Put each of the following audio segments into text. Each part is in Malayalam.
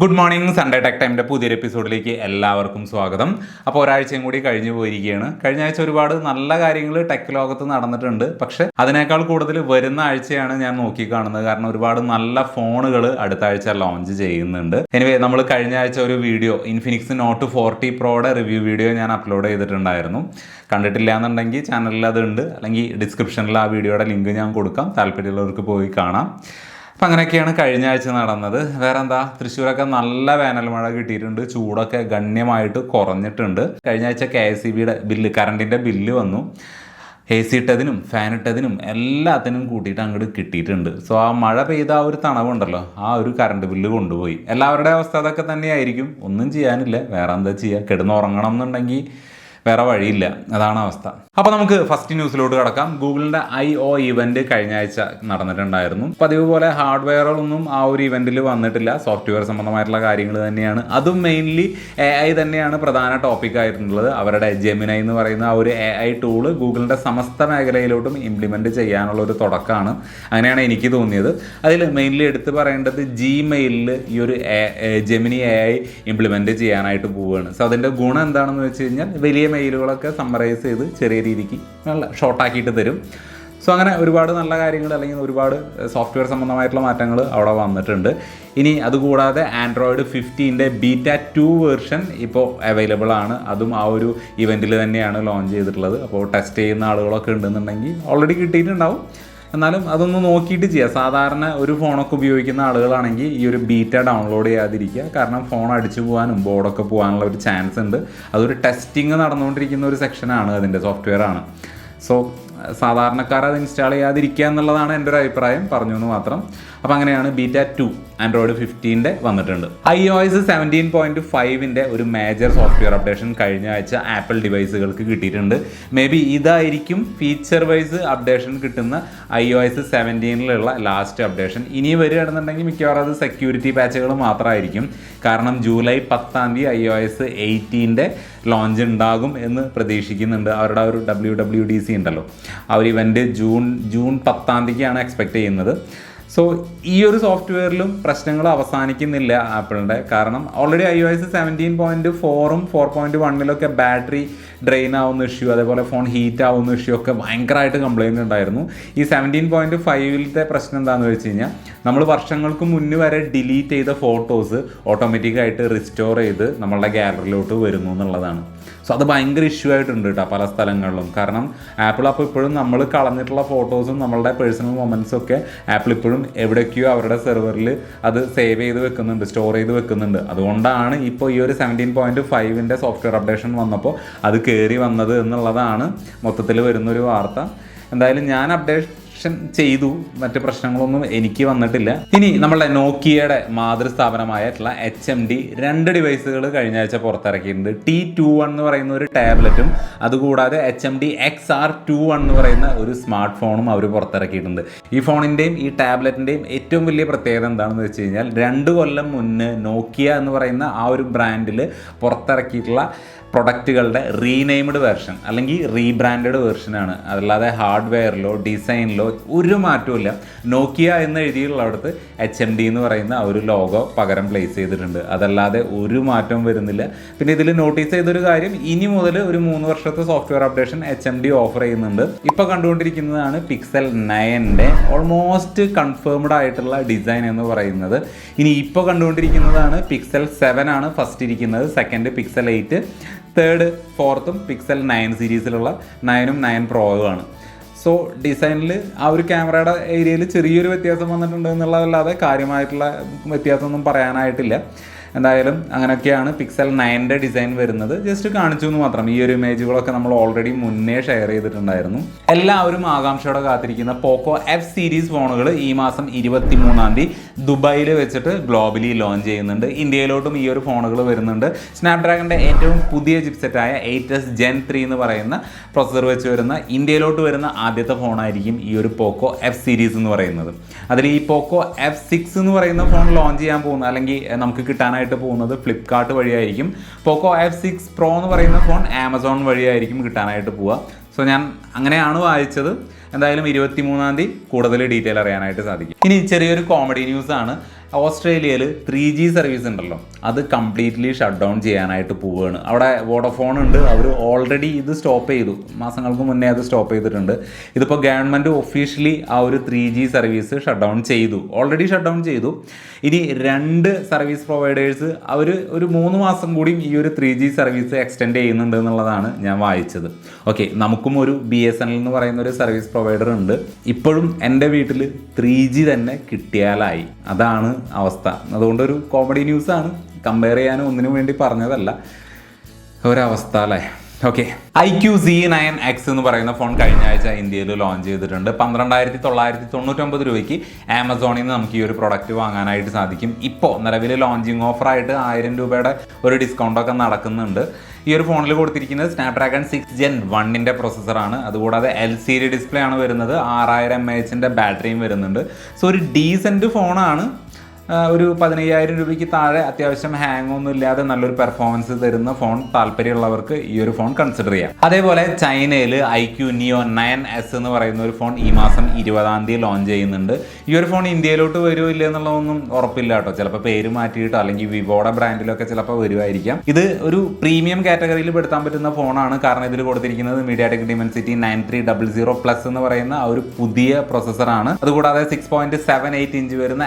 Good morning. സൺഡേ ടെക് ടൈമിൻ്റെ പുതിയൊരു എപ്പിസോഡിലേക്ക് എല്ലാവർക്കും സ്വാഗതം. അപ്പോൾ ഒരാഴ്ചയും കൂടി കഴിഞ്ഞു പോയിരിക്കുകയാണ്. കഴിഞ്ഞ ആഴ്ച ഒരുപാട് നല്ല കാര്യങ്ങൾ ടെക് ലോകത്ത് നടന്നിട്ടുണ്ട്. പക്ഷേ അതിനേക്കാൾ കൂടുതൽ വരുന്ന ആഴ്ചയാണ് ഞാൻ നോക്കിക്കാണുന്നത്. കാരണം ഒരുപാട് നല്ല ഫോണുകൾ അടുത്ത ആഴ്ച ലോഞ്ച് ചെയ്യുന്നുണ്ട്. എനിവേ, നമ്മൾ കഴിഞ്ഞ ആഴ്ച ഒരു വീഡിയോ ഇൻഫിനിക്സ് നോട്ട് 40 പ്രോയുടെ റിവ്യൂ വീഡിയോ ഞാൻ അപ്ലോഡ് ചെയ്തിട്ടുണ്ടായിരുന്നു. കണ്ടിട്ടില്ല എന്നുണ്ടെങ്കിൽ ചാനലിൽ അതുണ്ട്, അല്ലെങ്കിൽ ഡിസ്ക്രിപ്ഷനിൽ ആ വീഡിയോയുടെ ലിങ്ക് ഞാൻ കൊടുക്കാം, താല്പര്യമുള്ളവർക്ക് പോയി കാണാം. അപ്പം അങ്ങനെയൊക്കെയാണ് കഴിഞ്ഞ ആഴ്ച നടന്നത്. വേറെ എന്താ, തൃശ്ശൂരൊക്കെ നല്ല വേനൽ മഴ കിട്ടിയിട്ടുണ്ട്, ചൂടൊക്കെ ഗണ്യമായിട്ട് കുറഞ്ഞിട്ടുണ്ട്. കഴിഞ്ഞ ആഴ്ച KSEBയുടെ ബില്ല്, കറണ്ടിൻ്റെ ബില്ല് വന്നു. AC ഇട്ടതിനും ഫാൻ ഇട്ടതിനും എല്ലാത്തിനും കൂട്ടിയിട്ട് അങ്ങോട്ട് കിട്ടിയിട്ടുണ്ട്. സോ ആ മഴ പെയ്ത ആ ഒരു തണവുണ്ടല്ലോ, ആ ഒരു കറണ്ട് ബില്ല് കൊണ്ടുപോയി. എല്ലാവരുടെ അവസ്ഥ അതൊക്കെ തന്നെയായിരിക്കും. ഒന്നും ചെയ്യാനില്ല, വേറെ എന്താ ചെയ്യുക? കിടന്നുറങ്ങണം എന്നുണ്ടെങ്കിൽ വേറെ വഴിയില്ല, അതാണ് അവസ്ഥ. അപ്പോൾ നമുക്ക് ഫസ്റ്റ് ന്യൂസിലോട്ട് കിടക്കാം. ഗൂഗിളിൻ്റെ I/O ഇവന്റ് കഴിഞ്ഞ ആഴ്ച നടന്നിട്ടുണ്ടായിരുന്നു. പതിവ് പോലെ ഹാർഡ്വെയറുകളൊന്നും ആ ഒരു ഇവന്റിൽ വന്നിട്ടില്ല. സോഫ്റ്റ്വെയർ സംബന്ധമായിട്ടുള്ള കാര്യങ്ങൾ തന്നെയാണ്. അതും മെയിൻലി AI തന്നെയാണ് പ്രധാന ടോപ്പിക് ആയിട്ടുള്ളത്. അവരുടെ ജെമിനൈ എന്ന് പറയുന്ന ആ ഒരു AI ടൂള് ഗൂഗിളിൻ്റെ സമസ്ത മേഖലയിലോട്ടും ഇംപ്ലിമെൻറ്റ് ചെയ്യാനുള്ള ഒരു തുടക്കമാണ്. അങ്ങനെയാണ് എനിക്ക് തോന്നിയത്. അതിൽ മെയിൻലി എടുത്ത് പറയേണ്ടത് Gmailൽ ഈ ഒരു ജെമിനി AI ഇംപ്ലിമെൻറ്റ് ചെയ്യാനായിട്ട് പോവുകയാണ്. സോ അതിൻ്റെ ഗുണം എന്താണെന്ന് വെച്ച് കഴിഞ്ഞാൽ വലിയ മെയിലുകളൊക്കെ സമ്മറൈസ് ചെയ്ത് ചെറിയ രീതിക്ക് നല്ല ഷോർട്ടാക്കിയിട്ട് തരും. സോ അങ്ങനെ ഒരുപാട് നല്ല കാര്യങ്ങൾ, അല്ലെങ്കിൽ ഒരുപാട് സോഫ്റ്റ്വെയർ സംബന്ധമായിട്ടുള്ള മാറ്റങ്ങൾ അവിടെ വന്നിട്ടുണ്ട്. ഇനി അതുകൂടാതെ ആൻഡ്രോയിഡ് 15ൻ്റെ ബീറ്റ 2 വേർഷൻ ഇപ്പോൾ അവൈലബിൾ ആണ്. അതും ആ ഒരു ഇവൻറ്റിൽ തന്നെയാണ് ലോഞ്ച് ചെയ്തിട്ടുള്ളത്. അപ്പോൾ ടെസ്റ്റ് ചെയ്യുന്ന ആളുകളൊക്കെ ഉണ്ടെന്നുണ്ടെങ്കിൽ ഓൾറെഡി കിട്ടിയിട്ടുണ്ടാവും. എന്നാലും അതൊന്ന് നോക്കിയിട്ട് ചെയ്യുക. സാധാരണ ഒരു ഫോണൊക്കെ ഉപയോഗിക്കുന്ന ആളുകളാണെങ്കിൽ ഈ ഒരു ബീറ്റ ഡൗൺലോഡ് ചെയ്യാതിരിക്കുക. കാരണം ഫോൺ അടിച്ചു പോകാനും ബോർഡൊക്കെ പോകാനുള്ള ഒരു ചാൻസ് ഉണ്ട്. അതൊരു ടെസ്റ്റിംഗ് നടന്നുകൊണ്ടിരിക്കുന്ന ഒരു സെക്ഷനാണ്, അതിൻ്റെ സോഫ്റ്റ്വെയർ ആണ്. സോ സാധാരണക്കാർ അത് ഇൻസ്റ്റാൾ ചെയ്യാതിരിക്കുക എന്നുള്ളതാണ് എൻ്റെ ഒരു അഭിപ്രായം, പറഞ്ഞു എന്ന് മാത്രം. അപ്പോൾ അങ്ങനെയാണ് ബീറ്റ 2 ആൻഡ്രോയിഡ് 15ൻ്റെ വന്നിട്ടുണ്ട്. iOS 17.5ൻ്റെ ഒരു മേജർ സോഫ്റ്റ്വെയർ അപ്ഡേഷൻ കഴിഞ്ഞ ആഴ്ച ആപ്പിൾ ഡിവൈസുകൾക്ക് കിട്ടിയിട്ടുണ്ട്. മേ ബി ഇതായിരിക്കും ഫീച്ചർ വൈസ് അപ്ഡേഷൻ കിട്ടുന്ന iOS 17ലുള്ള ലാസ്റ്റ് അപ്ഡേഷൻ. ഇനി വരികയാണെന്നുണ്ടെങ്കിൽ മിക്കവാറും അത് സെക്യൂരിറ്റി പാച്ചുകൾ മാത്രമായിരിക്കും. കാരണം ജൂലൈ 10 iOS 18ൻ്റെ ലോഞ്ച് ഉണ്ടാകും എന്ന് പ്രതീക്ഷിക്കുന്നുണ്ട്. അവരുടെ ഒരു WWDC ഉണ്ടല്ലോ, ആ ഒരു ഇവൻറ്റ് ജൂൺ 10 എക്സ്പെക്റ്റ് ചെയ്യുന്നത്. സോ ഈ ഒരു സോഫ്റ്റ്വെയറിലും പ്രശ്നങ്ങൾ അവസാനിക്കുന്നില്ല ആപ്പിളിൻ്റെ. കാരണം ഓൾറെഡി iOS 17.4ഉം 4.1 ബാറ്ററി ഡ്രെയിൻ ആവുന്ന ഇഷ്യൂ, അതേപോലെ ഫോൺ ഹീറ്റ് ആവുന്ന ഇഷ്യൂ ഒക്കെ ഭയങ്കരമായിട്ട് കംപ്ലയിൻ്റ് ഉണ്ടായിരുന്നു. ഈ 17.5ത്തെ പ്രശ്നം എന്താണെന്ന് വെച്ച് കഴിഞ്ഞാൽ, നമ്മൾ വർഷങ്ങൾക്ക് മുന്നേ വരെ ഡിലീറ്റ് ചെയ്ത ഫോട്ടോസ് ഓട്ടോമാറ്റിക്കായിട്ട് റിസ്റ്റോർ ചെയ്ത് നമ്മളുടെ ഗാലറിയിലോട്ട് വരുന്നു എന്നുള്ളതാണ്. സോ അത് ഭയങ്കര ഇഷ്യൂ ആയിട്ടുണ്ട് കേട്ടോ പല സ്ഥലങ്ങളിലും. കാരണം ആപ്പിൾ അപ്പോൾ ഇപ്പോഴും നമ്മൾ കളഞ്ഞിട്ടുള്ള ഫോട്ടോസും നമ്മളുടെ പേഴ്സണൽ മൊമെൻറ്റ്സും ഒക്കെ ആപ്പിൾ ഇപ്പോഴും എവിടേക്കോ അവരുടെ സെർവറിൽ അത് സേവ് ചെയ്ത് വെക്കുന്നുണ്ട്, സ്റ്റോർ ചെയ്ത് വെക്കുന്നുണ്ട്. അതുകൊണ്ടാണ് ഇപ്പോൾ ഈ ഒരു 17.5ൻ്റെ സോഫ്റ്റ്വെയർ അപ്ഡേഷൻ വന്നപ്പോൾ അത് കയറി വന്നത് എന്നുള്ളതാണ് മൊത്തത്തിൽ വരുന്നൊരു വാർത്ത. എന്തായാലും ഞാൻ അപ്ഡേഷൻ ചെയ്തു, മറ്റ് പ്രശ്നങ്ങളൊന്നും എനിക്ക് വന്നിട്ടില്ല. ഇനി നമ്മളുടെ നോക്കിയയുടെ മാതൃസ്ഥാപനമായിട്ടുള്ള HMD 2 ഡിവൈസുകൾ കഴിഞ്ഞ ആഴ്ച പുറത്തിറക്കിയിട്ടുണ്ട്. T21 എന്ന് പറയുന്ന ഒരു ടാബ്ലറ്റും അതുകൂടാതെ HMD XR21 എന്ന് പറയുന്ന ഒരു സ്മാർട്ട് ഫോണും അവർ പുറത്തിറക്കിയിട്ടുണ്ട്. ഈ ഫോണിൻ്റെയും ഈ ടാബ്ലറ്റിൻ്റെയും ഏറ്റവും വലിയ പ്രത്യേകത എന്താണെന്ന് വെച്ച് കഴിഞ്ഞാൽ, 2 കൊല്ലം മുന്നേ നോക്കിയ എന്ന് പറയുന്ന ആ ഒരു ബ്രാൻഡിൽ പുറത്തിറക്കിയിട്ടുള്ള പ്രൊഡക്റ്റുകളുടെ റീനെയിംഡ് വെർഷൻ അല്ലെങ്കിൽ റീബ്രാൻഡഡ് വെർഷനാണ്. അതല്ലാതെ ഹാർഡ്വെയറിലോ ഡിസൈനിലോ ഒരു മാറ്റവും. നോക്കിയ എന്ന് എഴുതിയുള്ളടത്ത് HMD എന്ന് പറയുന്ന ഒരു ലോഗോ പകരം പ്ലേസ് ചെയ്തിട്ടുണ്ട്. അതല്ലാതെ ഒരു മാറ്റവും വരുന്നില്ല. പിന്നെ ഇതിൽ നോട്ടീസ് ചെയ്തൊരു കാര്യം, ഇനി മുതൽ ഒരു 3 വർഷത്തെ സോഫ്റ്റ്വെയർ അപ്ഡേഷൻ HMD ഓഫർ ചെയ്യുന്നുണ്ട്. ഇപ്പോൾ കണ്ടുകൊണ്ടിരിക്കുന്നതാണ് Pixel 9ൻ്റെ ഓൾമോസ്റ്റ് കൺഫേംഡ് ആയിട്ടുള്ള ഡിസൈൻ എന്ന് പറയുന്നത്. ഇനി ഇപ്പോൾ കണ്ടുകൊണ്ടിരിക്കുന്നതാണ് Pixel 7 ആണ് ഫസ്റ്റ് ഇരിക്കുന്നത്, second Pixel 8, third 4th Pixel 9 സീരീസിലുള്ള 9ഉം 9 പ്രോയുമാണ്. സോ ഡിസൈനിൽ ആ ഒരു ക്യാമറയുടെ ഏരിയയിൽ ചെറിയൊരു വ്യത്യാസം വന്നിട്ടുണ്ട് എന്നുള്ളതല്ലാതെ കാര്യമായിട്ടുള്ള വ്യത്യാസമൊന്നും പറയാനായിട്ടില്ല. എന്തായാലും അങ്ങനെയൊക്കെയാണ് Pixel 9ൻ്റെ ഡിസൈൻ വരുന്നത്. ജസ്റ്റ് കാണിച്ചു എന്ന് മാത്രം. ഈ ഒരു ഇമേജുകളൊക്കെ നമ്മൾ ഓൾറെഡി മുന്നേ ഷെയർ ചെയ്തിട്ടുണ്ടായിരുന്നു. എല്ലാവരും ആകാംക്ഷയോടെ കാത്തിരിക്കുന്ന പോക്കോ F സീരീസ് ഫോണുകൾ ഈ മാസം 23 ദുബായിൽ വെച്ചിട്ട് ഗ്ലോബലി ലോഞ്ച് ചെയ്യുന്നുണ്ട്. ഇന്ത്യയിലോട്ടും ഈ ഒരു ഫോണുകൾ വരുന്നുണ്ട്. സ്നാപ്ഡ്രാഗണിൻ്റെ ഏറ്റവും പുതിയ ചിപ്സെറ്റായ 8s Gen 3 എന്ന് പറയുന്ന പ്രൊസസ്സർ വെച്ച് വരുന്ന ഇന്ത്യയിലോട്ട് വരുന്ന ആദ്യത്തെ ഫോണായിരിക്കും ഈ ഒരു പോക്കോ F സീരീസ് എന്ന് പറയുന്നത്. അതിൽ ഈ പോക്കോ F6 എന്ന് പറയുന്ന ഫോൺ ലോഞ്ച് ചെയ്യാൻ പോകുന്നത്, അല്ലെങ്കിൽ നമുക്ക് കിട്ടാനായിട്ട് പോകുന്നത് ഫ്ലിപ്കാർട്ട് വഴിയായിരിക്കും. പോക്കോ F6 Pro എന്ന് പറയുന്ന ഫോൺ ആമസോൺ വഴിയായിരിക്കും കിട്ടാനായിട്ട് പോവുക. സോ ഞാൻ അങ്ങനെയാണ് വായിച്ചത്. എന്തായാലും 23 കൂടുതൽ ഡീറ്റെയിൽ അറിയാനായിട്ട് സാധിക്കും. ഇനി ചെറിയൊരു കോമഡി ന്യൂസാണ്. ഓസ്ട്രേലിയയിൽ 3G സർവീസ് ഉണ്ടല്ലോ, അത് കംപ്ലീറ്റ്ലി ഷട്ട് ഡൗൺ ചെയ്യാനായിട്ട് പോവുകയാണ്. അവിടെ വോഡഫോൺ ഉണ്ട്, അവർ ഓൾറെഡി ഇത് സ്റ്റോപ്പ് ചെയ്തു, മാസങ്ങൾക്ക് മുന്നേ അത് സ്റ്റോപ്പ് ചെയ്തിട്ടുണ്ട്. ഇതിപ്പോൾ ഗവൺമെൻറ് ഒഫീഷ്യലി ആ ഒരു 3G സർവീസ് ഷട്ട് ഡൗൺ ചെയ്തു, ഓൾറെഡി ഷട്ട് ഡൗൺ ചെയ്തു. ഇനി 2 സർവീസ് പ്രൊവൈഡേഴ്സ് അവർ ഒരു 3 മാസം കൂടിയും ഈ ഒരു 3G സർവീസ് എക്സ്റ്റെൻഡ് ചെയ്യുന്നുണ്ട് എന്നുള്ളതാണ് ഞാൻ വായിച്ചത്. ഓക്കെ, നമുക്കും ഒരു BSNL എന്ന് പറയുന്ന ഒരു സർവീസ് പ്രൊവൈഡർ ഉണ്ട്. ഇപ്പോഴും എൻ്റെ വീട്ടിൽ 3G തന്നെ കിട്ടിയാലായി, അതാണ് അവസ്ഥ. അതുകൊണ്ടൊരു കോമഡി ന്യൂസാണ്, കമ്പയർ ചെയ്യാനും ഒന്നിനു വേണ്ടി പറഞ്ഞതല്ല, ഒരവസ്ഥ അല്ലേ. ഓക്കെ, iQZ9X എന്ന് പറയുന്ന ഫോൺ കഴിഞ്ഞ ആഴ്ച ഇന്ത്യയിൽ ലോഞ്ച് ചെയ്തിട്ടുണ്ട്. 12,999 രൂപയ്ക്ക് ആമസോണിൽ നിന്ന് നമുക്ക് ഈ ഒരു പ്രൊഡക്റ്റ് വാങ്ങാനായിട്ട് സാധിക്കും. ഇപ്പോൾ നിലവിൽ ലോഞ്ചിങ് ഓഫറായിട്ട് 1000 രൂപയുടെ ഒരു ഡിസ്കൗണ്ടൊക്കെ നടക്കുന്നുണ്ട്. ഈ ഒരു ഫോണിൽ കൊടുത്തിരിക്കുന്നത് സ്നാപ്ഡ്രാഗൺ 6 Gen 1 പ്രോസസ്സറാണ്. അതുകൂടാതെ LCD ഡിസ്പ്ലേ ആണ് വരുന്നത്, 6000 mAh ബാറ്ററിയും വരുന്നുണ്ട്. സോ ഒരു ഡീസൻറ്റ് ഫോണാണ്. ഒരു 15,000 രൂപയ്ക്ക് താഴെ അത്യാവശ്യം ഹാങ് ഒന്നും ഇല്ലാതെ നല്ലൊരു പെർഫോമൻസ് തരുന്ന ഫോൺ താല്പര്യമുള്ളവർക്ക് ഈ ഒരു ഫോൺ കൺസിഡർ ചെയ്യാം. അതേപോലെ ചൈനയിൽ iQ Neo 9S എന്ന് പറയുന്ന ഒരു ഫോൺ ഈ മാസം 20-ാം തീയതി ലോഞ്ച് ചെയ്യുന്നുണ്ട്. ഈ ഒരു ഫോൺ ഇന്ത്യയിലോട്ട് വരുമോ ഇല്ല എന്നുള്ളതൊന്നും ഉറപ്പില്ല കേട്ടോ. ചിലപ്പോൾ പേര് മാറ്റിയിട്ടോ അല്ലെങ്കിൽ വിവോയുടെ ബ്രാൻഡിലൊക്കെ ചിലപ്പോൾ വരുമായിരിക്കാം. ഇത് ഒരു പ്രീമിയം കാറ്റഗറിയിൽ പെടുത്താൻ പറ്റുന്ന ഫോണാണ്. കാരണം ഇതിൽ കൊടുത്തിരിക്കുന്നത് MediaTek Dimensity 9300+ എന്ന് പറയുന്ന ആ ഒരു പുതിയ പ്രോസസ്സറാണ്. അതുകൂടാതെ 6.78 ഇഞ്ച് വരുന്ന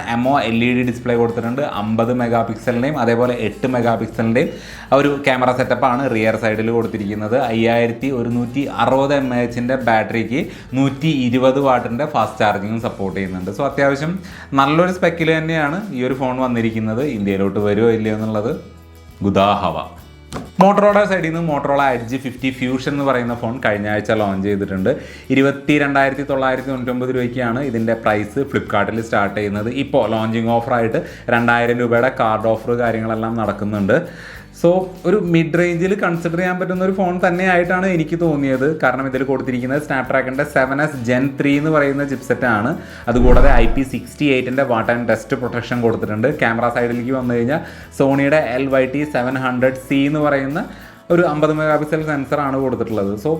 LED ഡിസ്പ്ലേ കൊടുത്തിട്ടുണ്ട്. 50 മെഗാ പിക്സലിൻ്റെയും അതേപോലെ 8 മെഗാ പിക്സലിൻ്റെയും ഒരു ക്യാമറ സെറ്റപ്പാണ് റിയർ സൈഡിൽ കൊടുത്തിരിക്കുന്നത്. 5160 mAh ബാറ്ററിക്ക് 120 വാട്ടിൻ്റെ ഫാസ്റ്റ് ചാർജിങ്ങും സപ്പോർട്ട് ചെയ്യുന്നുണ്ട്. സോ അത്യാവശ്യം നല്ലൊരു സ്പെക്കിൽ തന്നെയാണ് ഈ ഒരു ഫോൺ വന്നിരിക്കുന്നത്. ഇന്ത്യയിലോട്ട് വരുമോ ഇല്ലയോ എന്നുള്ളത് ഗുദാഹവ. മോട്ടറോള സൈഡിൽ നിന്ന് മോട്ടറോള എഡ്ജ് 50 ഫ്യൂഷൻ എന്ന് പറയുന്ന ഫോൺ കഴിഞ്ഞ ആഴ്ച ലോഞ്ച് ചെയ്തിട്ടുണ്ട്. 22,999 രൂപയ്ക്കാണ് ഇതിൻ്റെ പ്രൈസ് ഫ്ലിപ്കാർട്ടിൽ സ്റ്റാർട്ട് ചെയ്യുന്നത്. ഇപ്പോൾ ലോഞ്ചിങ് ഓഫറായിട്ട് 2000 രൂപയുടെ കാർഡ് ഓഫർ കാര്യങ്ങളെല്ലാം നടക്കുന്നുണ്ട്. സോ ഒരു മിഡ് റേഞ്ചിൽ കൺസിഡർ ചെയ്യാൻ പറ്റുന്ന ഒരു ഫോൺ തന്നെയായിട്ടാണ് എനിക്ക് തോന്നിയത്. കാരണം ഇതിൽ കൊടുത്തിരിക്കുന്നത് സ്നാപ്ഡ്രാഗണിൻ്റെ 7S Gen 3 എന്ന് പറയുന്ന ചിപ്സെറ്റാണ്. അതുകൂടാതെ IP68 water and dust protection കൊടുത്തിട്ടുണ്ട്. ക്യാമറ സൈഡിലേക്ക് വന്നു കഴിഞ്ഞാൽ സോണിയുടെ LYT700C എന്ന് പറയുന്ന ഒരു 50 മെഗാ പിക്സൽ സെൻസറാണ് കൊടുത്തിട്ടുള്ളത്. സോ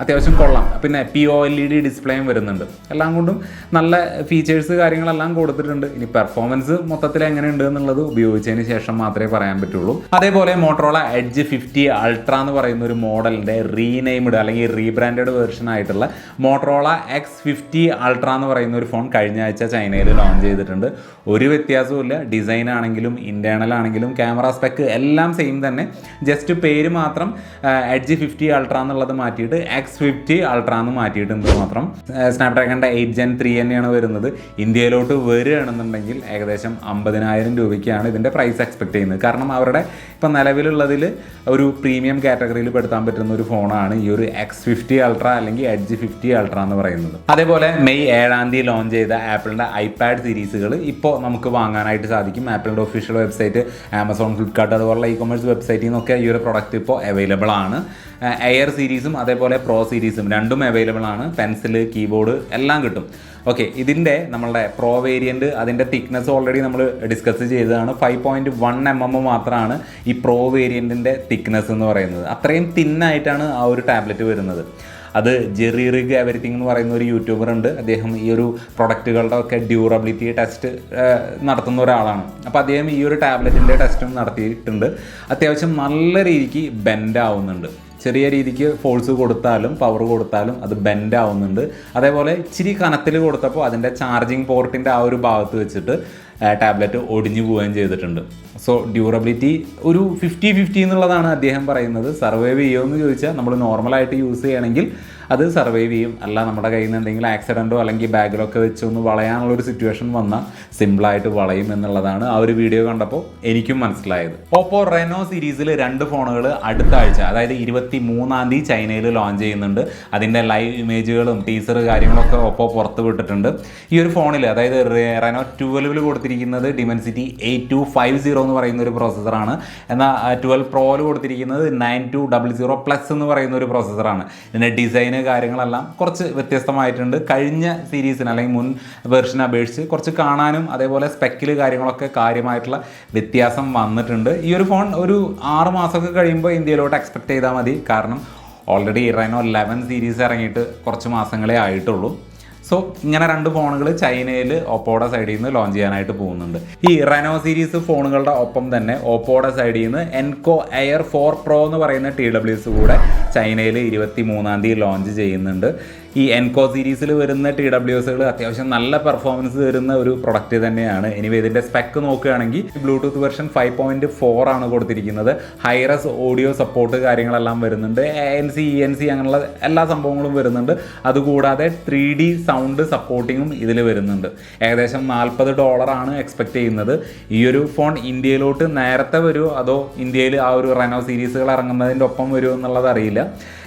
അത്യാവശ്യം കൊള്ളാം. പിന്നെ POLED ഡിസ്പ്ലേയും വരുന്നുണ്ട്. എല്ലാം കൊണ്ടും നല്ല ഫീച്ചേഴ്സ് കാര്യങ്ങളെല്ലാം കൊടുത്തിട്ടുണ്ട്. ഇനി പെർഫോമൻസ് മൊത്തത്തിൽ എങ്ങനെയുണ്ട് എന്നുള്ളത് ഉപയോഗിച്ചതിന് ശേഷം മാത്രമേ പറയാൻ പറ്റുള്ളൂ. അതേപോലെ മോട്ടറോള എഡ്ജ് 50 അൾട്ര എന്ന് പറയുന്ന ഒരു മോഡലിൻ്റെ റീനെയിംഡ് അല്ലെങ്കിൽ റീബ്രാൻഡഡ് വേർഷൻ ആയിട്ടുള്ള മോട്ടറോള X50 അൾട്ര എന്ന് പറയുന്ന ഒരു ഫോൺ കഴിഞ്ഞ ആഴ്ച ചൈനയിൽ ലോഞ്ച് ചെയ്തിട്ടുണ്ട്. ഒരു വ്യത്യാസവും ഇല്ല. ഡിസൈൻ ആണെങ്കിലും ഇന്റേണൽ ആണെങ്കിലും ക്യാമറ സ്പെക്ക് എല്ലാം സെയിം തന്നെ. ജസ്റ്റ് പേര് മാത്രം എഡ്ജ് 50 അൾട്ര എന്നുള്ളത് മാറ്റിയിട്ട് X50 അൾട്ര എന്ന് മാറ്റിയിട്ടുണ്ട് മാത്രം. സ്നാപ്ഡ്രാഗണിൻ്റെ 8 Gen 3 തന്നെയാണ് വരുന്നത്. ഇന്ത്യയിലോട്ട് വരികയാണെന്നുണ്ടെങ്കിൽ ഏകദേശം 50,000 രൂപയ്ക്കാണ് ഇതിൻ്റെ പ്രൈസ് എക്സ്പെക്ട് ചെയ്യുന്നത്. കാരണം അവരുടെ ഇപ്പം നിലവിലുള്ളതിൽ ഒരു പ്രീമിയം കാറ്റഗറിയിൽ പെടുത്താൻ പറ്റുന്ന ഒരു ഫോണാണ് ഈ ഒരു X50 അൾട്ര അല്ലെങ്കിൽ എഡ്ജ് 50 അൾട്ര എന്ന് പറയുന്നത്. അതേപോലെ മെയ് 7-ാം തീയതി ലോഞ്ച് ചെയ്ത ആപ്പിളിൻ്റെ iPad സീരീസുകൾ ഇപ്പോൾ നമുക്ക് വാങ്ങാനായിട്ട് സാധിക്കും. ആപ്പിളിൻ്റെ ഒഫീഷ്യൽ വെബ്സൈറ്റ്, ആമസോൺ, ഫ്ലിപ്കാർട്ട് അതുപോലുള്ള ഇ-കൊമേഴ്സ് വെബ്സൈറ്റിൽ നിന്നൊക്കെ ഈ ഒരു പ്രൊഡക്റ്റ് ഇപ്പോൾ അവൈലബിൾ ആണ്. എയർ സീരീസും അതേപോലെ പ്രോ സീരീസും രണ്ടും അവൈലബിൾ ആണ്. പെൻസിൽ, കീബോർഡ് എല്ലാം കിട്ടും. ഓക്കെ, ഇതിൻ്റെ നമ്മളുടെ പ്രോ വേരിയൻറ്റ് അതിൻ്റെ തിക്നെസ് ഓൾറെഡി നമ്മൾ ഡിസ്കസ് ചെയ്തതാണ്. 5.1 mm മാത്രമാണ് ഈ പ്രോ വേരിയൻറ്റിൻ്റെ തിക്നെസ് എന്ന് പറയുന്നത്. അത്രയും തിന്നായിട്ടാണ് ആ ഒരു ടാബ്ലറ്റ് വരുന്നത്. അത് ജെറി റിഗ് എവരിത്തിങ് എന്ന് പറയുന്ന ഒരു യൂട്യൂബർ ഉണ്ട്. അദ്ദേഹം ഈ ഒരു പ്രൊഡക്റ്റുകളുടെ ഒക്കെ ഡ്യൂറബിലിറ്റി ടെസ്റ്റ് നടത്തുന്ന ഒരാളാണ്. അപ്പോൾ അദ്ദേഹം ഈ ഒരു ടാബ്ലറ്റിൻ്റെ ടെസ്റ്റും നടത്തിയിട്ടുണ്ട്. അത്യാവശ്യം നല്ല രീതിക്ക് ബെൻഡ് ആവുന്നുണ്ട്. ചെറിയ രീതിക്ക് ഫോഴ്സ് കൊടുത്താലും പവർ കൊടുത്താലും അത് ബെൻഡ് ആവുന്നുണ്ട്. അതേപോലെ ഇച്ചിരി കനത്തിൽ കൊടുത്തപ്പോൾ അതിൻ്റെ ചാർജിങ് പോർട്ടിൻ്റെ ആ ഒരു ഭാഗത്ത് വെച്ചിട്ട് ടാബ്ലറ്റ് ഒടിഞ്ഞു പോവുകയും ചെയ്തിട്ടുണ്ട്. സോ ഡ്യൂറബിലിറ്റി ഒരു 50-50 എന്നുള്ളതാണ് അദ്ദേഹം പറയുന്നത്. സർവൈവ് ചെയ്യുമെന്ന് ചോദിച്ചാൽ നമ്മൾ നോർമലായിട്ട് യൂസ് ചെയ്യണമെങ്കിൽ അത് സർവൈവ് ചെയ്യും. അല്ല നമ്മുടെ കയ്യിൽ നിന്ന് എന്തെങ്കിലും ആക്സിഡൻറ്റോ അല്ലെങ്കിൽ ബാഗിലൊക്കെ വെച്ചൊന്ന് വളയാനുള്ളൊരു സിറ്റുവേഷൻ വന്നാൽ സിമ്പിളായിട്ട് വളയും എന്നുള്ളതാണ് ആ ഒരു വീഡിയോ കണ്ടപ്പോൾ എനിക്കും മനസ്സിലായത്. ഓപ്പോ റെനോ സീരീസിൽ 2 ഫോണുകൾ അടുത്ത ആഴ്ച, അതായത് 23-ാം തീയതി ചൈനയിൽ ലോഞ്ച് ചെയ്യുന്നുണ്ട്. അതിൻ്റെ ലൈവ് ഇമേജുകളും ടീസർ കാര്യങ്ങളൊക്കെ ഓപ്പോ പുറത്ത് വിട്ടിട്ടുണ്ട്. ഈ ഒരു ഫോണിൽ, അതായത് റെനോ 12 കൊടുത്തിരിക്കുന്നത് Dimensity 8250 എന്ന് പറയുന്ന ഒരു പ്രോസസ്സറാണ്. എന്നാൽ 12 പ്രോയിൽ കൊടുത്തിരിക്കുന്നത് 9200+ എന്ന് പറയുന്ന ഒരു പ്രോസസ്സറാണ്. ഇതിൻ്റെ ഡിസൈൻ കാര്യങ്ങളെല്ലാം കുറച്ച് വ്യത്യസ്തമായിട്ടുണ്ട്. കഴിഞ്ഞ സീരീസിന് അല്ലെങ്കിൽ മുൻ വെർഷനെ അപേക്ഷിച്ച് കുറച്ച് കാണാനും അതേപോലെ സ്പെക്കിൽ കാര്യങ്ങളൊക്കെ കാര്യമായിട്ടുള്ള വ്യത്യാസം വന്നിട്ടുണ്ട്. ഈ ഒരു ഫോൺ ഒരു 6 മാസമൊക്കെ കഴിയുമ്പോൾ ഇന്ത്യയിലോട്ട് എക്സ്പെക്ട് ചെയ്താൽ മതി. കാരണം ഓൾറെഡി റെനോ 11 സീരീസ് ഇറങ്ങിയിട്ട് കുറച്ച് മാസങ്ങളേ ആയിട്ടുള്ളൂ. സോ ഇങ്ങനെ 2 ഫോണുകൾ ചൈനയിൽ ഓപ്പോയുടെ സൈഡിൽ നിന്ന് ലോഞ്ച് ചെയ്യാനായിട്ട് പോകുന്നുണ്ട്. ഈ റെനോ സീരീസ് ഫോണുകളുടെ ഒപ്പം തന്നെ ഓപ്പോയുടെ സൈഡിൽ നിന്ന് എൻകോ എയർ 4 Pro എന്ന് പറയുന്ന TWS കൂടെ ചൈനയിൽ 23-ാം തീയതി ലോഞ്ച് ചെയ്യുന്നുണ്ട്. ഈ എൻകോ സീരീസിൽ വരുന്ന TWSകൾ അത്യാവശ്യം നല്ല പെർഫോമൻസ് തരുന്ന ഒരു പ്രൊഡക്റ്റ് തന്നെയാണ്. എനിവേ ഇതിൻ്റെ സ്പെക്ക് നോക്കുകയാണെങ്കിൽ ബ്ലൂടൂത്ത് വെർഷൻ 5.4 ആണ് കൊടുത്തിരിക്കുന്നത്. ഹൈറസ് ഓഡിയോ സപ്പോർട്ട് കാര്യങ്ങളെല്ലാം വരുന്നുണ്ട്. ANC ENC അങ്ങനെയുള്ള എല്ലാ സംഭവങ്ങളും വരുന്നുണ്ട്. അതുകൂടാതെ 3D സൗണ്ട് സപ്പോർട്ടിങ്ങും ഇതിൽ വരുന്നുണ്ട്. ഏകദേശം $40 ആണ് എക്സ്പെക്റ്റ് ചെയ്യുന്നത്. ഈ ഒരു ഫോൺ ഇന്ത്യയിലോട്ട് നേരത്തെ വരുമോ അതോ ഇന്ത്യയിൽ ആ ഒരു റെനോ സീരീസുകൾ ഇറങ്ങുന്നതിൻ്റെ ഒപ്പം വരുമോ എന്നുള്ളത് അറിയില്ല.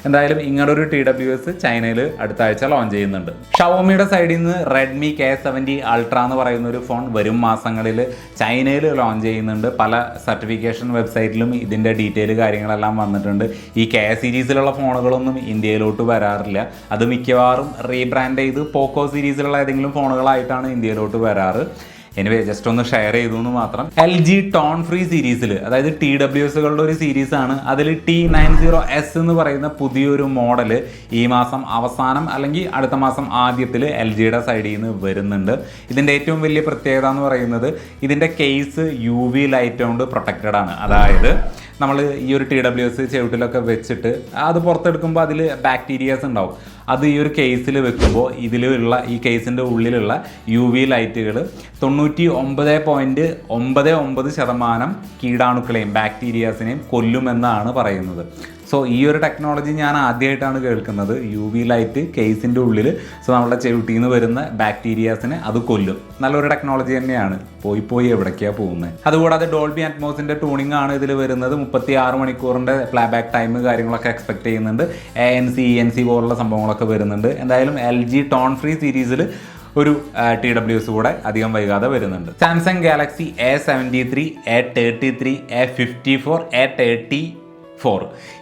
എന്തായാലും ഇങ്ങനൊരു TWS ചൈനയിൽ അടുത്ത ആഴ്ച ലോഞ്ച് ചെയ്യുന്നുണ്ട്. ഷവോമിയുടെ സൈഡിൽ നിന്ന് റെഡ്മി K70 Ultra എന്ന് പറയുന്ന ഒരു ഫോൺ വരും മാസങ്ങളിൽ ചൈനയിൽ ലോഞ്ച് ചെയ്യുന്നുണ്ട്. പല സർട്ടിഫിക്കേഷൻ വെബ്സൈറ്റിലും ഇതിൻ്റെ ഡീറ്റെയിൽ കാര്യങ്ങളെല്ലാം വന്നിട്ടുണ്ട്. ഈ K സീരീസിലുള്ള ഫോണുകളൊന്നും ഇന്ത്യയിലോട്ട് വരാറില്ല. അത് മിക്കവാറും റീബ്രാൻഡ് ചെയ്ത് പോക്കോ സീരീസിലുള്ള ഏതെങ്കിലും ഫോണുകളായിട്ടാണ് ഇന്ത്യയിലോട്ട് വരാറ്. എനിവേ ജസ്റ്റ് ഒന്ന് ഷെയർ ചെയ്തു എന്ന് മാത്രം. LG ടോൺ ഫ്രീ സീരീസിൽ, അതായത് TWSകളുടെ ഒരു സീരീസാണ്, അതിൽ T90S എന്ന് പറയുന്ന പുതിയൊരു മോഡൽ ഈ മാസം അവസാനം അല്ലെങ്കിൽ അടുത്ത മാസം ആദ്യത്തിൽ LGയുടെ സൈഡിൽ നിന്ന് വരുന്നുണ്ട്. ഇതിൻ്റെ ഏറ്റവും വലിയ പ്രത്യേകത എന്ന് പറയുന്നത് ഇതിൻ്റെ കേസ് UV ലൈറ്റ് കൊണ്ട് പ്രൊട്ടക്റ്റഡ് ആണ്. അതായത് നമ്മൾ ഈ ഒരു TWS ചെവിട്ടിലൊക്കെ വെച്ചിട്ട് അത് പുറത്തെടുക്കുമ്പോൾ അതിൽ ബാക്ടീരിയാസ് ഉണ്ടാവും. അത് ഈ ഒരു കേസിൽ വെക്കുമ്പോൾ ഇതിലുള്ള ഈ കേസിൻ്റെ ഉള്ളിലുള്ള UV ലൈറ്റുകൾ 99.99% കീടാണുക്കളെയും ബാക്ടീരിയാസിനെയും കൊല്ലുമെന്നാണ് പറയുന്നത്. സോ ഈ ഒരു ടെക്നോളജി ഞാൻ ആദ്യമായിട്ടാണ് കേൾക്കുന്നത്. UV ലൈറ്റ് കേസിൻ്റെ ഉള്ളിൽ സോ നമ്മളുടെ ചെവിട്ടിൽ നിന്ന് വരുന്ന ബാക്ടീരിയാസിനെ അത് കൊല്ലും. നല്ലൊരു ടെക്നോളജി തന്നെയാണ്. പോയി എവിടേക്കാണ് പോകുന്നത്. അതുകൂടാതെ ഡോൾബി അറ്റ്മോസിൻ്റെ ട്യൂണിംഗ് ആണ് ഇതിൽ വരുന്നത്. 36 മണിക്കൂറിൻ്റെ പ്ലേബാക്ക് ടൈം കാര്യങ്ങളൊക്കെ എക്സ്പെക്ട് ചെയ്യുന്നുണ്ട്. ANC ENC പോലുള്ള സംഭവങ്ങളൊക്കെ വരുന്നുണ്ട്. എന്തായാലും LG ടോൺ ഫ്രീ സീരീസിൽ ഒരു TWS കൂടെ അധികം വൈകാതെ വരുന്നുണ്ട്. Samsung Galaxy A73, A33, A54, A34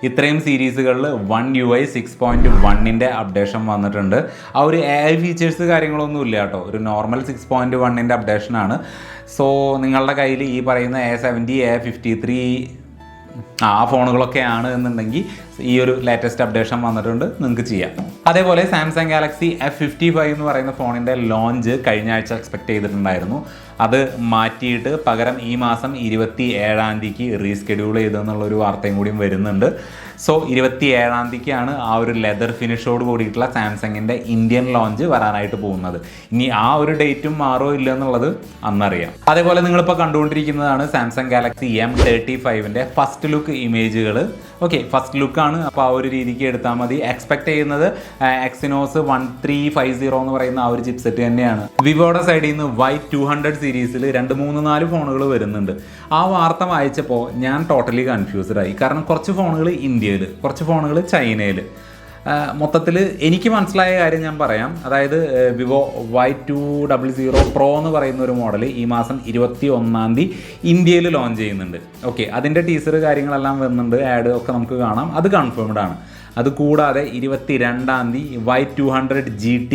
ഇത്രയും സീരീസുകളിൽ One UI 6.1ൻ്റെ അപ്ഡേഷൻ വന്നിട്ടുണ്ട്. ആ ഒരു AI ഫീച്ചേഴ്സ് കാര്യങ്ങളൊന്നും ഇല്ല കേട്ടോ. ഒരു നോർമൽ 6.1ൻ്റെ അപ്ഡേഷനാണ്. സോ നിങ്ങളുടെ കയ്യിൽ ഈ പറയുന്ന A70, A53 ആ ഫോണുകളൊക്കെയാണ് എന്നുണ്ടെങ്കിൽ ഈ ഒരു ലേറ്റസ്റ്റ് അപ്ഡേഷൻ വന്നിട്ടുണ്ട്, നിങ്ങൾക്ക് ചെയ്യാം. അതേപോലെ സാംസങ് ഗാലക്സി F55 എന്ന് പറയുന്ന ഫോണിൻ്റെ ലോഞ്ച് കഴിഞ്ഞ ആഴ്ച എക്സ്പെക്ട് ചെയ്തിട്ടുണ്ടായിരുന്നു. അത് മാറ്റിയിട്ട് പകരം ഈ മാസം 27-ാം തീയതിക്ക് റീസ്കെഡ്യൂൾ ചെയ്തെന്നുള്ളൊരു വാർത്തയും കൂടിയും വരുന്നുണ്ട്. സോ 27-ാം തീയതിക്കാണ് ആ ഒരു ലെതർ ഫിനിഷോട് കൂടിയിട്ടുള്ള സാംസങ്ങിൻ്റെ ഇന്ത്യൻ ലോഞ്ച് വരാനായിട്ട് പോകുന്നത്. ഇനി ആ ഒരു ഡേറ്റും മാറോ ഇല്ല എന്നുള്ളത് അന്നറിയാം. അതേപോലെ നിങ്ങളിപ്പോൾ കണ്ടുകൊണ്ടിരിക്കുന്നതാണ് സാംസങ് ഗാലക്സി M35ൻ്റെ ഫസ്റ്റ് ലുക്ക് ഇമേജുകൾ. ഓക്കെ, ഫസ്റ്റ് ലുക്കാണ്. അപ്പോൾ ആ ഒരു രീതിക്ക് എടുത്താൽ മതി. എക്സ്പെക്ട് ചെയ്യുന്നത് എക്സിനോസ് 1350 എന്ന് പറയുന്ന ആ ഒരു ചിപ്സെറ്റ് തന്നെയാണ്. വിവോയുടെ സൈഡിൽ നിന്ന് Y200 സീരീസിൽ 2-3-4 ഫോണുകൾ വരുന്നുണ്ട്. ആ വാർത്ത വായിച്ചപ്പോൾ ഞാൻ ടോട്ടലി കൺഫ്യൂസ്ഡ് ആയി. കാരണം കുറച്ച് ഫോണുകൾ ഇന്ത്യയിൽ, കുറച്ച് ഫോണുകൾ ചൈനയിൽ. മൊത്തത്തിൽ എനിക്ക് മനസ്സിലായ കാര്യം ഞാൻ പറയാം. അതായത് വിവോ Y200 Pro എന്ന് പറയുന്ന ഒരു മോഡൽ ഈ മാസം 21-ാം തീയതി ഇന്ത്യയിൽ ലോഞ്ച് ചെയ്യുന്നുണ്ട്. ഓക്കെ, അതിൻ്റെ ടീസർ കാര്യങ്ങളെല്ലാം വരുന്നുണ്ട്, ആഡ് ഒക്കെ നമുക്ക് കാണാം. അത് കൺഫേംഡ് ആണ്. അതുകൂടാതെ 22-ാം തീയതി Y200 GT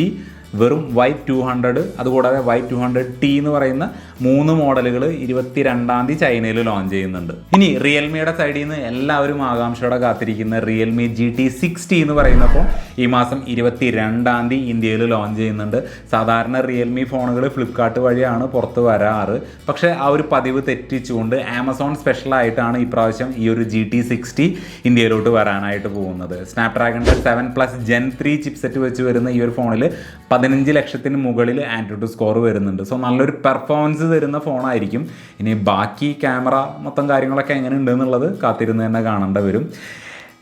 വെറും Y200, അതുകൂടാതെ Y200T എന്ന് പറയുന്ന 3 മോഡലുകൾ 22-ാം തീയതി ചൈനയിൽ ലോഞ്ച് ചെയ്യുന്നുണ്ട്. ഇനി റിയൽമിയുടെ സൈഡിൽ നിന്ന് എല്ലാവരും ആകാംക്ഷയോടെ കാത്തിരിക്കുന്ന റിയൽമി GT60 എന്ന് പറയുന്നപ്പോൾ ഈ മാസം 22-ാം തീയതി ഇന്ത്യയിൽ ലോഞ്ച് ചെയ്യുന്നുണ്ട്. സാധാരണ റിയൽമി ഫോണുകൾ ഫ്ലിപ്കാർട്ട് വഴിയാണ് പുറത്ത് വരാറ്. പക്ഷേ ആ ഒരു പതിവ് തെറ്റിച്ചുകൊണ്ട് ആമസോൺ സ്പെഷ്യലായിട്ടാണ് ഇപ്രാവശ്യം ഈ ഒരു GT60 ഇന്ത്യയിലോട്ട് വരാനായിട്ട് പോകുന്നത്. സ്നാപ്ഡ്രാഗണിൻ്റെ 7+ Gen 3 ചിപ്സെറ്റ് വെച്ച് വരുന്ന ഈ ഒരു ഫോണിൽ 15 ലക്ഷത്തിന് മുകളിൽ ആൻഡ്രോയിഡ് സ്കോർ വരുന്നുണ്ട്. സോ നല്ലൊരു പെർഫോമൻസ് തരുന്ന ഫോണായിരിക്കും. ഇനി ബാക്കി ക്യാമറ മൊത്തം കാര്യങ്ങളൊക്കെ എങ്ങനെ ഉണ്ടെന്നുള്ളത് കാത്തിരുന്ന് തന്നെ കാണേണ്ടി വരും.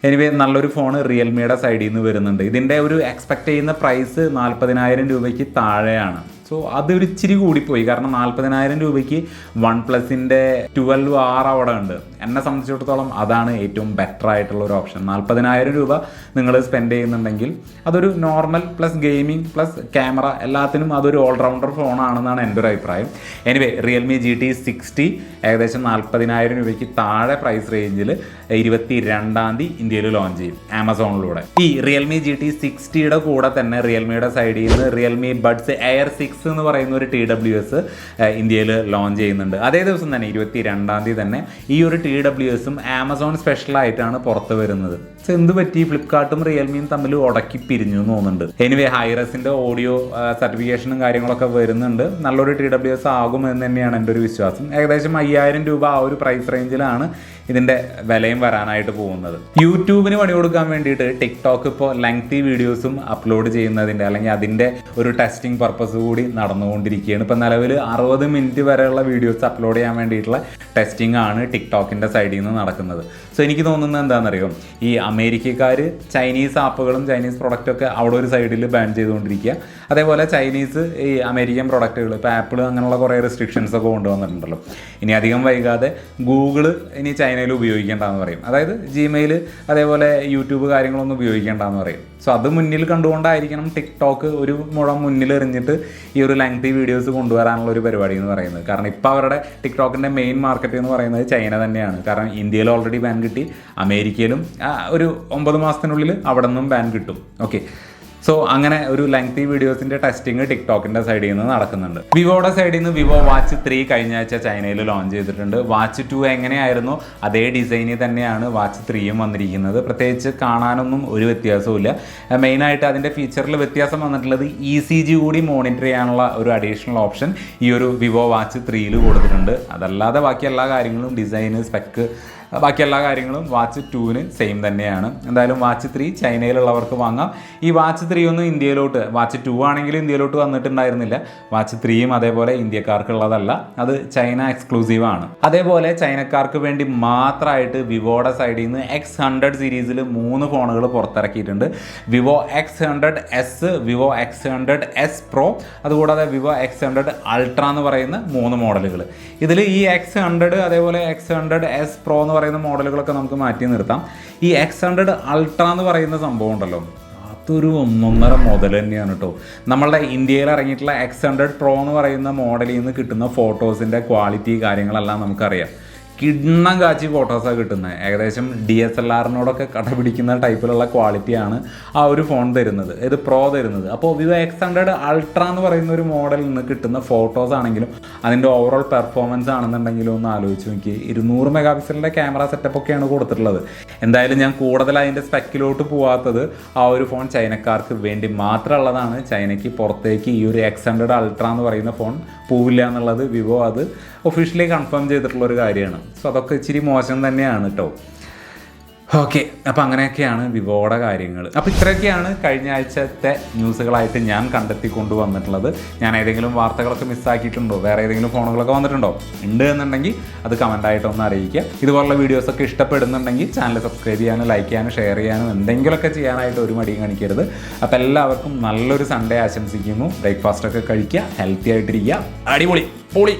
എനിവേ നല്ലൊരു ഫോൺ റിയൽമിയുടെ സൈഡിൽ നിന്ന് വരുന്നുണ്ട്. ഇതിൻ്റെ ഒരു എക്സ്പെക്ട് ചെയ്യുന്ന പ്രൈസ് 40,000 രൂപയ്ക്ക് താഴെയാണ്. സോ അതൊരു ഇച്ചിരി കൂടിപ്പോയി. കാരണം 40,000 രൂപയ്ക്ക് OnePlusൻ്റെ 12R അവിടെ ഉണ്ട്. എന്നെ സംബന്ധിച്ചിടത്തോളം അതാണ് ഏറ്റവും ബെറ്റർ ആയിട്ടുള്ള ഒരു ഓപ്ഷൻ. 40,000 രൂപ നിങ്ങൾ സ്പെൻഡ് ചെയ്യുന്നുണ്ടെങ്കിൽ അതൊരു normal plus gaming plus camera എല്ലാത്തിനും അതൊരു ഓൾറൗണ്ടർ ഫോണാണെന്നാണ് എൻ്റെ ഒരു അഭിപ്രായം. എനിവേ റിയൽമി GT60 ഏകദേശം 40,000 രൂപയ്ക്ക് താഴെ പ്രൈസ് റേഞ്ചിൽ 22-ാം തീയതി ഇന്ത്യയിൽ ലോഞ്ച് ചെയ്യും ആമസോണിലൂടെ. ഈ റിയൽമി GT60യുടെ കൂടെ തന്നെ റിയൽമിയുടെ സൈഡിൽ നിന്ന് റിയൽമി ബഡ്സ് Air 6 എന്ന് പറയുന്ന ഒരു TWS ഇന്ത്യയിൽ ലോഞ്ച് ചെയ്യുന്നുണ്ട്. അതേ ദിവസം തന്നെ 22-ാം തീയതി തന്നെ ഈ ഒരു TWSഉം ആമസോൺ സ്പെഷ്യലായിട്ടാണ് പുറത്ത് വരുന്നത്. എന്ത് പറ്റി, ഫ്ലിപ്കാർട്ടും റിയൽമിയും തമ്മിൽ ഉടക്കി പിരിഞ്ഞു എന്ന് തോന്നുന്നുണ്ട്. എനിവേ ഹൈറസിൻ്റെ ഓഡിയോ സർട്ടിഫിക്കേഷനും കാര്യങ്ങളൊക്കെ വരുന്നുണ്ട്. നല്ലൊരു TWS ആകുമെന്ന് തന്നെയാണ് എൻ്റെ ഒരു വിശ്വാസം. ഏകദേശം 5000 രൂപ ആ ഒരു പ്രൈസ് റേഞ്ചിലാണ് ഇതിൻ്റെ വിലയും വരാനായിട്ട് പോകുന്നത്. യൂട്യൂബിന് പണി കൊടുക്കാൻ വേണ്ടിയിട്ട് ടിക്ടോക്ക് ഇപ്പോൾ ലെങ്തി വീഡിയോസും അപ്ലോഡ് ചെയ്യുന്നതിൻ്റെ അല്ലെങ്കിൽ അതിൻ്റെ ഒരു ടെസ്റ്റിംഗ് പർപ്പസ് കൂടി നടന്നുകൊണ്ടിരിക്കുകയാണ്. ഇപ്പോൾ നിലവിൽ 60 മിനിറ്റ് വരെയുള്ള വീഡിയോസ് അപ്ലോഡ് ചെയ്യാൻ വേണ്ടിയിട്ടുള്ള ടെസ്റ്റിംഗ് ആണ് ടിക്ടോക്കിൻ്റെ സൈഡിൽ നിന്ന് നടക്കുന്നത്. സോ എനിക്ക് തോന്നുന്നത് എന്താണെന്നറിയോ, ഈ അമേരിക്കക്കാർ ചൈനീസ് ആപ്പുകളും ചൈനീസ് പ്രൊഡക്റ്റൊക്കെ അവിടെ ഒരു സൈഡിൽ ബാൻ ചെയ്തുകൊണ്ടിരിക്കുക. അതേപോലെ ചൈനീസ് ഈ അമേരിക്കൻ പ്രൊഡക്റ്റുകൾ ഇപ്പോൾ ആപ്പിൾ അങ്ങനെയുള്ള കുറേ റെസ്ട്രിക്ഷൻസ് ഒക്കെ കൊണ്ടുവന്നിട്ടുണ്ടല്ലോ. ഇനി അധികം വൈകാതെ ഗൂഗിൾ ഇനി ചൈനയിൽ ഉപയോഗിക്കേണ്ടെന്ന് പറയും. അതായത് ജിമെയിൽ അതേപോലെ യൂട്യൂബ് കാര്യങ്ങളൊന്നും ഉപയോഗിക്കേണ്ടെന്ന് പറയും. സോ അത് മുന്നിൽ കണ്ടുകൊണ്ടായിരിക്കണം ടിക്ടോക്ക് ഒരു മുഴം മുന്നിൽ എറിഞ്ഞിട്ട് ഈ ഒരു ലെങ്തി വീഡിയോസ് കൊണ്ടുവരാനുള്ള ഒരു പരിപാടി എന്ന് പറയുന്നത്. കാരണം ഇപ്പോൾ അവരുടെ ടിക്ടോക്കിൻ്റെ മെയിൻ മാർക്കറ്റ് എന്ന് പറയുന്നത് ചൈന തന്നെയാണ്. കാരണം ഇന്ത്യയിൽ ഓൾറെഡി ബാൻ കിട്ടി, അമേരിക്കയിലും ഒരു 9 മാസത്തിനുള്ളിൽ അവിടെ നിന്നും ബാൻ കിട്ടും. ഓക്കെ, സോ അങ്ങനെ ഒരു ലെങ്തി വീഡിയോസിൻ്റെ ടെസ്റ്റിംഗ് ടിക്ടോക്കിൻ്റെ സൈഡിൽ നിന്ന് നടക്കുന്നുണ്ട്. വിവോയുടെ സൈഡിൽ നിന്ന് വിവോ വാച്ച് 3 കഴിഞ്ഞ ആഴ്ച ചൈനയിൽ ലോഞ്ച് ചെയ്തിട്ടുണ്ട്. വാച്ച് 2 എങ്ങനെയായിരുന്നു അതേ ഡിസൈനിൽ തന്നെയാണ് വാച്ച് 3യും വന്നിരിക്കുന്നത്. പ്രത്യേകിച്ച് കാണാനൊന്നും ഒരു വ്യത്യാസവും. മെയിനായിട്ട് അതിൻ്റെ ഫീച്ചറിൽ വ്യത്യാസം വന്നിട്ടുള്ളത് ECG കൂടി മോണിറ്റർ ചെയ്യാനുള്ള ഒരു അഡീഷണൽ ഓപ്ഷൻ ഈ ഒരു വിവോ വാച്ച് 3യിൽ കൊടുത്തിട്ടുണ്ട്. അതല്ലാതെ ബാക്കി എല്ലാ കാര്യങ്ങളും ഡിസൈന്, സ്പെക്ക്, ബാക്കി എല്ലാ കാര്യങ്ങളും വാച്ച് 2ന് സെയിം തന്നെയാണ്. എന്തായാലും വാച്ച് 3 ചൈനയിലുള്ളവർക്ക് വാങ്ങാം. ഈ വാച്ച് 3 ഒന്നും ഇന്ത്യയിലോട്ട്, വാച്ച് 2 ആണെങ്കിലും ഇന്ത്യയിലോട്ട് വന്നിട്ടുണ്ടായിരുന്നില്ല. വാച്ച് 3യും അതേപോലെ ഇന്ത്യക്കാർക്കുള്ളതല്ല, അത് ചൈന എക്സ്ക്ലൂസീവാണ്. അതേപോലെ ചൈനക്കാർക്ക് വേണ്ടി മാത്രമായിട്ട് വിവോയുടെ സൈഡിൽ നിന്ന് X100 സീരീസിൽ 3 ഫോണുകൾ പുറത്തിറക്കിയിട്ടുണ്ട്. Vivo X100S, Vivo X100S Pro, അതുകൂടാതെ വിവോ X100 Ultra എന്ന് പറയുന്ന 3 മോഡലുകൾ. ഇതിൽ ഈ X100 അതേപോലെ X100S Pro എന്ന് പറയുന്ന മോഡലുകളൊക്കെ നമുക്ക് മാറ്റി നിർത്താം. ഈ X100 Ultra എന്ന് പറയുന്ന സംഭവം ഉണ്ടല്ലോ, അതൊരു 1.5 മുതൽ തന്നെയാണ് കേട്ടോ. നമ്മളുടെ ഇന്ത്യയിൽ ഇറങ്ങിയിട്ടുള്ള X100 Pro എന്ന് പറയുന്ന മോഡലിൽ നിന്ന് കിട്ടുന്ന ഫോട്ടോസിൻ്റെ ക്വാളിറ്റി കാര്യങ്ങളെല്ലാം നമുക്കറിയാം. കിണ്ണം കാച്ചി ഫോട്ടോസാണ് കിട്ടുന്നത്. ഏകദേശം DSLRനോടൊക്കെ കടപിടിക്കുന്ന ടൈപ്പിലുള്ള ക്വാളിറ്റിയാണ് ആ ഒരു ഫോൺ തരുന്നത്, ഇത് പ്രോ തരുന്നത്. അപ്പോൾ വിവോ X100 Ultra എന്ന് പറയുന്ന ഒരു മോഡലിൽ നിന്ന് കിട്ടുന്ന ഫോട്ടോസ് ആണെങ്കിലും അതിൻ്റെ ഓവറോൾ പെർഫോമൻസ് ആണെന്നുണ്ടെങ്കിലും ഒന്ന് ആലോചിച്ച് നോക്കി. 200 മെഗാ പിക്സലിൻ്റെ ക്യാമറ സെറ്റപ്പൊക്കെയാണ് കൊടുത്തിട്ടുള്ളത്. എന്തായാലും ഞാൻ കൂടുതൽ അതിൻ്റെ സ്പെക്കിലോട്ട് പോകാത്തത് ആ ഒരു ഫോൺ ചൈനക്കാർക്ക് വേണ്ടി മാത്രമുള്ളതാണ്. ചൈനയ്ക്ക് പുറത്തേക്ക് ഈ ഒരു X100 Ultra എന്ന് പറയുന്ന ഫോൺ പോവില്ല എന്നുള്ളത് വിവോ അത് ഒഫീഷ്യലി കൺഫേം ചെയ്തിട്ടുള്ളൊരു കാര്യമാണ്. സോ അതൊക്കെ ഇച്ചിരി മോശം തന്നെയാണ് കേട്ടോ. ഓക്കെ, അപ്പോൾ അങ്ങനെയൊക്കെയാണ് വിവോയുടെ കാര്യങ്ങൾ. അപ്പോൾ ഇത്രയൊക്കെയാണ് കഴിഞ്ഞ ആഴ്ചത്തെ ന്യൂസുകളായിട്ട് ഞാൻ കണ്ടെത്തി കൊണ്ടുവന്നിട്ടുള്ളത്. ഞാൻ ഏതെങ്കിലും വാർത്തകളൊക്കെ മിസ്സാക്കിയിട്ടുണ്ടോ, വേറെ ഏതെങ്കിലും ഫോണുകളൊക്കെ വന്നിട്ടുണ്ടോ ഉണ്ട് എന്നുണ്ടെങ്കിൽ അത് കമൻറ്റായിട്ടൊന്ന് അറിയിക്കുക. ഇതുപോലുള്ള വീഡിയോസൊക്കെ ഇഷ്ടപ്പെടുന്നുണ്ടെങ്കിൽ ചാനൽ സബ്സ്ക്രൈബ് ചെയ്യാനും ലൈക്ക് ചെയ്യാനും ഷെയർ ചെയ്യാനും എന്തെങ്കിലുമൊക്കെ ചെയ്യാനായിട്ട് ഒരു മടിയും കാണിക്കരുത്. അപ്പോൾ എല്ലാവർക്കും നല്ലൊരു സൺഡേ ആശംസിക്കുന്നു. ബ്രേക്ക്ഫാസ്റ്റൊക്കെ കഴിക്കുക, ഹെൽത്തി ആയിട്ടിരിക്കുക. അടിപൊളി പൊളി.